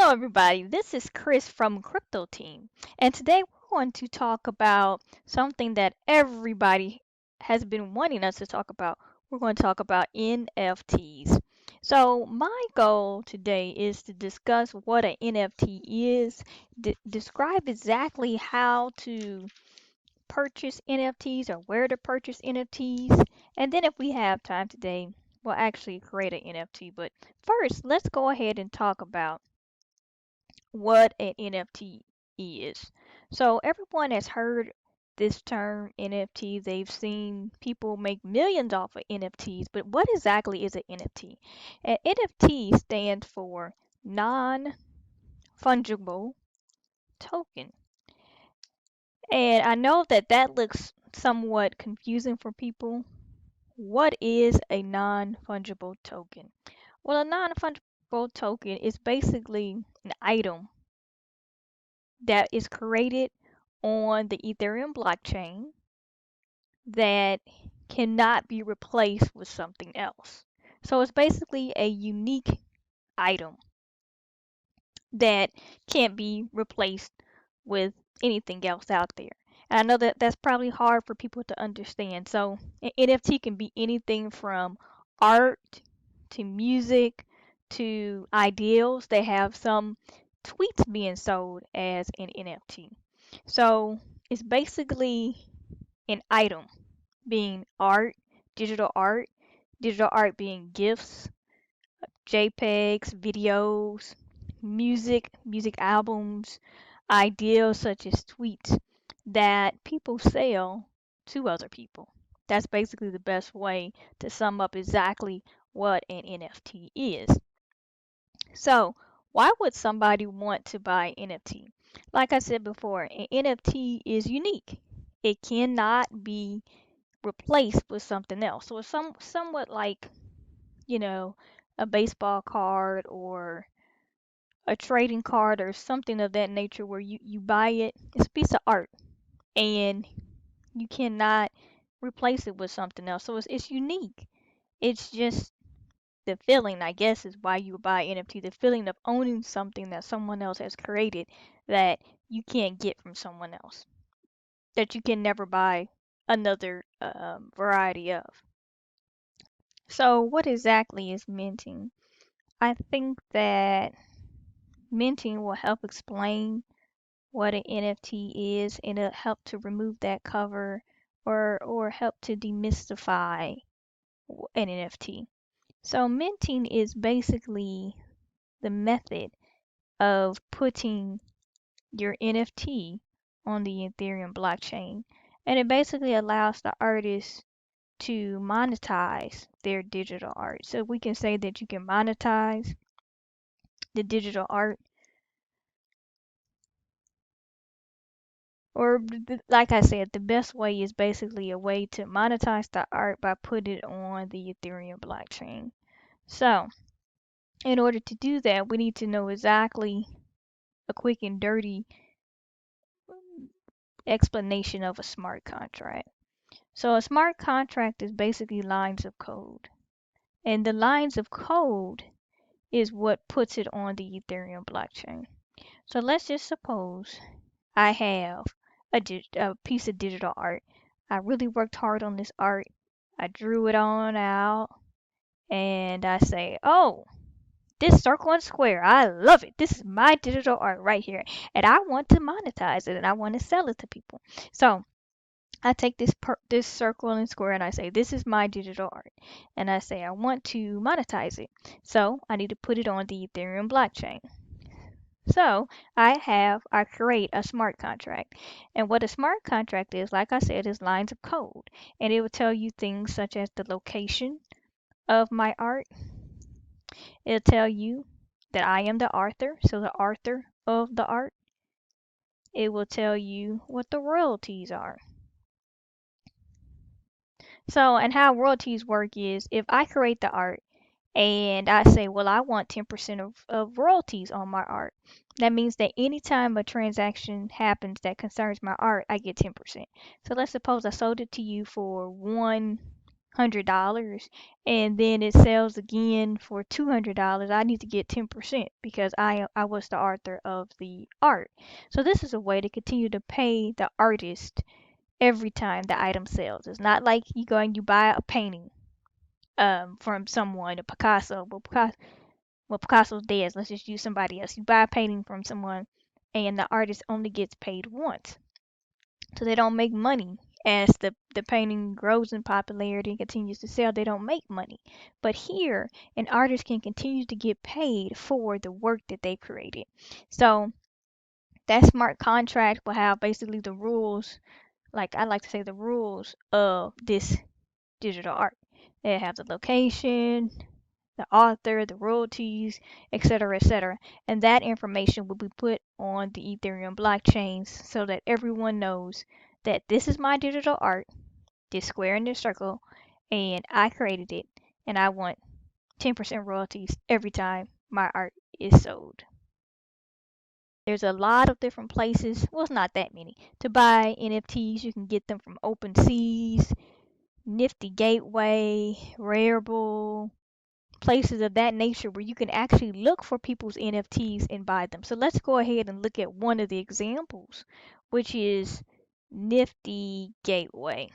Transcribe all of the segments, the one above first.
Hello, everybody. This is Chris from Crypto Team, and today we're going to talk about something that everybody has been wanting us to talk about. We're going to talk about NFTs. So, my goal today is to discuss what an NFT is, describe exactly how to purchase NFTs or where to purchase NFTs, and then if we have time today, we'll actually create an NFT. But first, let's go ahead and talk about what an NFT is. So everyone has heard this term NFT. They've seen people make millions off of NFTs, but what exactly is an NFT? An NFT stands for non-fungible token. And I know that that looks somewhat confusing for people. What is a non-fungible token? Well, a non-fungible token is basically an item that is created on the Ethereum blockchain that cannot be replaced with something else. So it's basically a unique item that can't be replaced with anything else out there. And I know that that's probably hard for people to understand. So an NFT can be anything from art to music to ideals. They have some tweets being sold as an NFT. So it's basically an item being art, digital art, digital art being GIFs, JPEGs, videos, music albums, ideas such as tweets that people sell to other people. That's basically the best way to sum up exactly what an NFT is. So, why would somebody want to buy NFT? Like I said before, an NFT is unique. It cannot be replaced with something else. So it's somewhat like, you know, a baseball card or a trading card or something of that nature where you buy it. It's a piece of art and you cannot replace it with something else. So it's unique. It's just the feeling, I guess, is why you would buy NFT. The feeling of owning something that someone else has created that you can't get from someone else, that you can never buy another variety of. So, what exactly is minting? I think that minting will help explain what an NFT is, and it'll help to remove that cover or help to demystify an NFT. So, minting is basically the method of putting your NFT on the Ethereum blockchain. And it basically allows the artist to monetize their digital art. So we can say that you can monetize the digital art, or like I said, the best way is basically a way to monetize the art by putting it on the Ethereum blockchain. So in order to do that, we need to know exactly a quick and dirty explanation of a smart contract. So a smart contract is basically lines of code. And the lines of code is what puts it on the Ethereum blockchain. So let's just suppose I have a piece of digital art. I really worked hard on this art. I drew it on out and I say, oh, this circle and square, I love it. This is my digital art right here. And I want to monetize it and I want to sell it to people. So I take this circle and square and I say, this is my digital art. And I say, I want to monetize it. So I need to put it on the Ethereum blockchain. So I create a smart contract. And what a smart contract is, like I said, is lines of code. And it will tell you things such as the location of my art. It'll tell you that I am the author, so the author of the art. It will tell you what the royalties are. So, and how royalties work is if I create the art and I say, well, I want 10% of royalties on my art. That means that anytime a transaction happens that concerns my art, I get 10%. So let's suppose I sold it to you for $100. $100 and then it sells again for $200, I need to get 10% because I was the author of the art. So this is a way to continue to pay the artist every time the item sells. It's not like you go and you buy a painting from someone, a Picasso. Well, Picasso's dead. So let's just use somebody else. You buy a painting from someone, and the artist only gets paid once, so they don't make money. As the painting grows in popularity and continues to sell, they don't make money. But here, an artist can continue to get paid for the work that they created. So that smart contract will have basically the rules, like I like to say, the rules of this digital art. They have the location, the author, the royalties, etc., etc. And that information will be put on the Ethereum blockchains so that everyone knows that this is my digital art, this square and this circle, and I created it, and I want 10% royalties every time my art is sold. There's a lot of different places, well, it's not that many, to buy NFTs. You can get them from OpenSeas, Nifty Gateway, Rarible, places of that nature where you can actually look for people's NFTs and buy them. So let's go ahead and look at one of the examples, which is Nifty Gateway.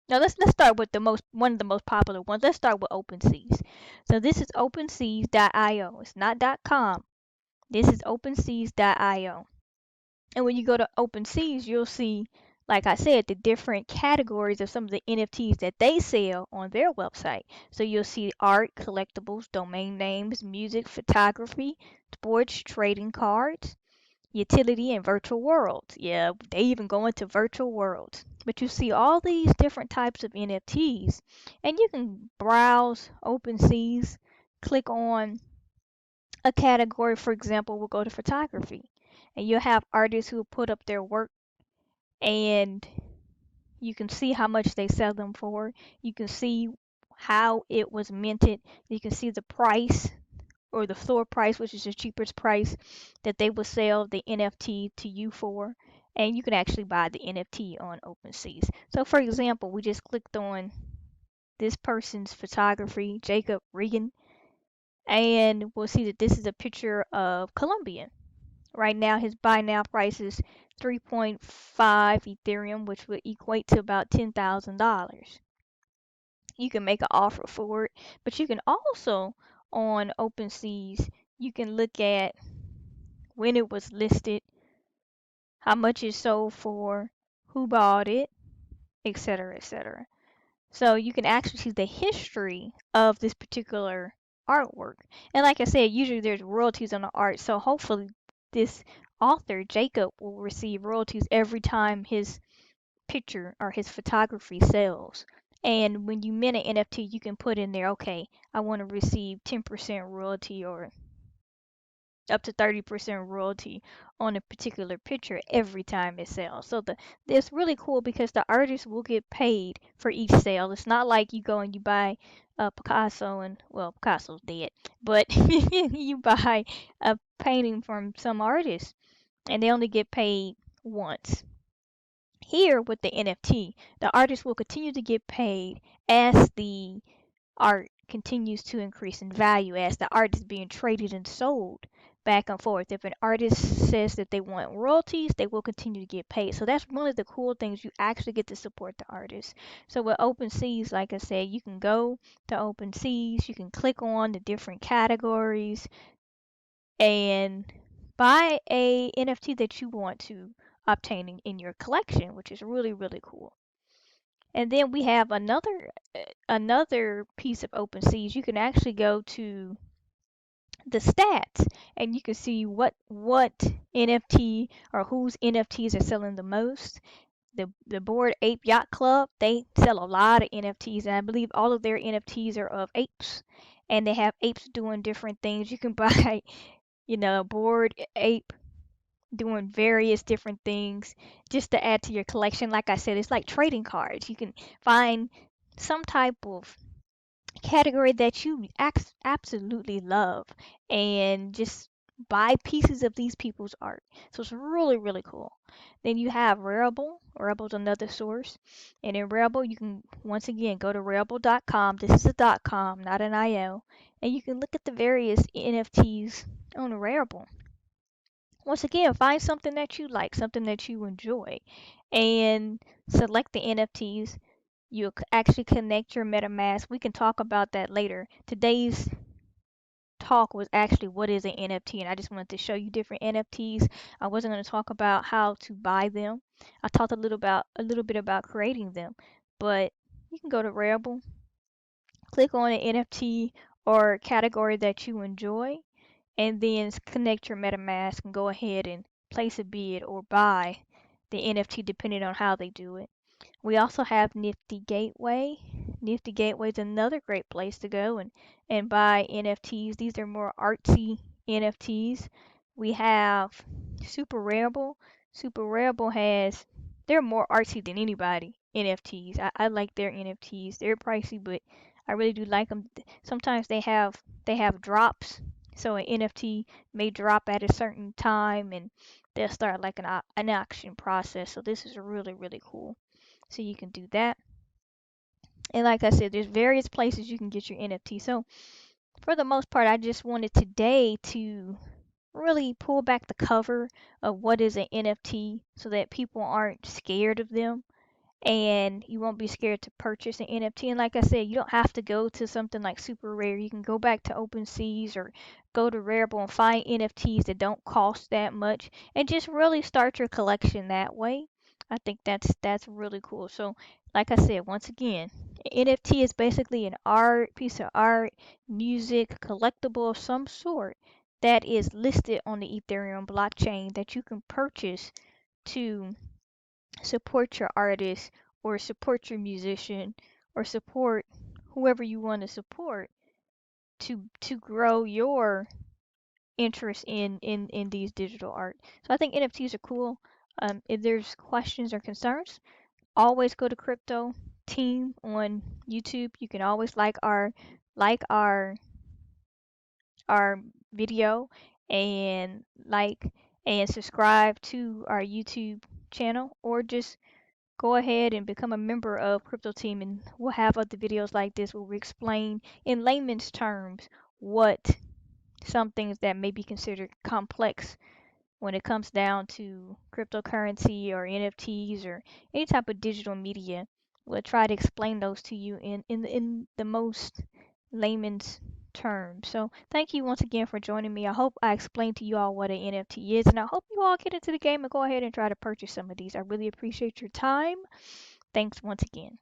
Now let's start with one of the most popular ones. Let's start with OpenSeas. So this is OpenSeas.io. It's not .com. This is OpenSeas.io. And when you go to OpenSeas, you'll see, like I said, the different categories of some of the NFTs that they sell on their website. So you'll see art, collectibles, domain names, music, photography, sports, trading cards, utility, and virtual worlds. Yeah, they even go into virtual worlds. But you see all these different types of NFTs, and you can browse OpenSeas, click on a category. For example, we'll go to photography, and you'll have artists who put up their work, and you can see how much they sell them for. You can see how it was minted. You can see the price, or the floor price, which is the cheapest price that they will sell the NFT to you for. And you can actually buy the NFT on OpenSea. So for example, we just clicked on this person's photography, Jacob Regan, and we'll see that this is a picture of Colombian. Right now, his buy now price is 3.5 Ethereum, which would equate to about $10,000. You can make an offer for it, but you can also, on OpenSeas, you can look at when it was listed, how much it sold for, who bought it, etc., etc. So you can actually see the history of this particular artwork. And like I said, usually there's royalties on the art, so hopefully this author, Jacob, will receive royalties every time his picture or his photography sells. And when you mint an NFT, you can put in there, okay, I want to receive 10% royalty or up to 30% royalty on a particular picture every time it sells. So it's really cool because the artist will get paid for each sale. It's not like you go and you buy a Picasso, and well, Picasso's dead, but you buy a painting from some artist and they only get paid once. Here with the NFT, the artist will continue to get paid as the art continues to increase in value, as the art is being traded and sold back and forth. If an artist says that they want royalties, they will continue to get paid. So that's one of the cool things. You actually get to support the artist. So with OpenSeas, like I said, you can go to OpenSeas, you can click on the different categories and buy a NFT that you want to obtain in your collection, which is really, really cool. And then we have another piece of OpenSeas. You can actually go to the stats and you can see what NFT or whose NFTs are selling the most. The Bored Ape Yacht Club, they sell a lot of NFTs, and I believe all of their NFTs are of apes, and they have apes doing different things. You can buy, a Bored Ape doing various different things just to add to your collection. Like I said, it's like trading cards. You can find some type of category that you absolutely love and just buy pieces of these people's art. So it's really, really cool. Then you have Rarible. Rarible's another source. And in Rarible, you can once again go to rarible.com. This is a .com, not an IO. And you can look at the various NFTs on Rarible. Once again, find something that you like, something that you enjoy, and select the NFTs. You actually connect your MetaMask. We can talk about that later. Today's talk was actually what is an NFT, and I just wanted to show you different NFTs. I wasn't going to talk about how to buy them. I talked a little bit about creating them, but you can go to Rarible, click on an NFT or category that you enjoy, and then connect your MetaMask and go ahead and place a bid or buy the NFT depending on how they do it. We also have Nifty Gateway. Nifty Gateway is another great place to go and buy NFTs. These are more artsy NFTs. We have SuperRare. SuperRare has, they're more artsy than anybody NFTs. I like their NFTs. They're pricey, but I really do like them. Sometimes they have drops. So an NFT may drop at a certain time and they'll start like an auction process. So this is really, really cool. So you can do that. And like I said, there's various places you can get your NFT. So for the most part, I just wanted today to really pull back the cover of what is an NFT so that people aren't scared of them and you won't be scared to purchase an NFT. And like I said, you don't have to go to something like SuperRare. You can go back to OpenSeas or go to Rarible and find NFTs that don't cost that much and just really start your collection that way. I think that's really cool. So, like I said, once again, NFT is basically an art, piece of art, music, collectible of some sort that is listed on the Ethereum blockchain that you can purchase to support your artist or support your musician or support whoever you want to support to grow your interest in these digital art. So I think NFTs are cool. If there's questions or concerns, always go to Crypto Team on YouTube. You can always like our video and like and subscribe to our YouTube channel, or just go ahead and become a member of Crypto Team, and we'll have other videos like this where we explain in layman's terms what some things that may be considered complex when it comes down to cryptocurrency or NFTs or any type of digital media. We'll try to explain those to you in the most layman's terms. So thank you once again for joining me. I hope I explained to you all what an NFT is, and I hope you all get into the game and go ahead and try to purchase some of these. I really appreciate your time. Thanks once again.